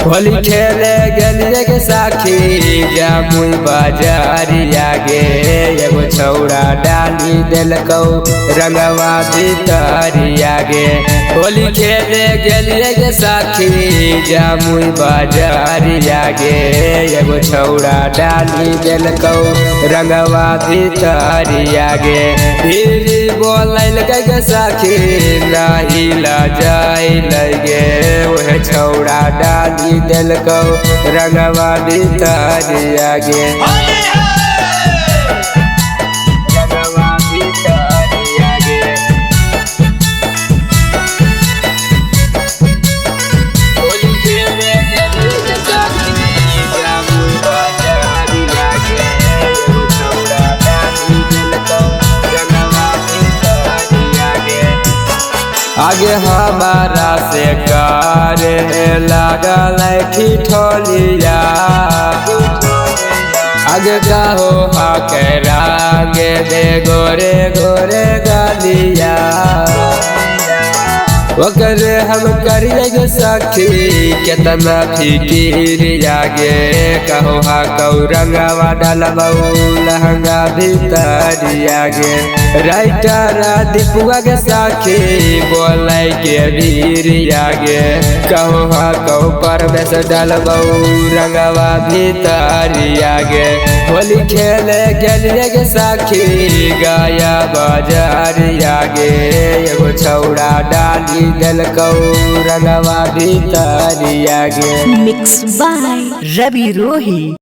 होली खेले गलिए के साखी जामुई बाजारिया गे एगो छौड़ा डाली देलकौ रंगवा भीतरिया गे। होली खेले गलिए के साखी जामुई बाजारिया गे एगो छौड़ा डाली देलकौ रंगवा भीतरिया गे। धीरे बोलैल के साखी नाही लजाई लगे ओहे छौड़ा डाली देलकौ रंगवा भीतरिया गे। रंगवा भीतरिया गे। होली खेले गलिए के साखी जामुई बाजारिया गे एगो छौड़ा डाली देलकौ रंगवा भीतरिया गे। आगे हमारा से करे लागल ठिठोलिया आगे कहो हाके रागे दे गोरे गोरे गालिया ओकर हम करिए सखी केतना फिकिरिया गे। कहो हा कौ रंगवा डलबौ लहंगा भीतरिया गे। राइटर दीपुआ के साखी बोलै के वीरिया गे। कहो हा कौ परवेश डलबौ रंगवा भीतरिया गे। होली खेले गलिए के साखी गाया बाजारिया गे एगो छौड़ा डाली देलकौ रंगवा भीतरिया गे। मिक्स बाय रवि रोही।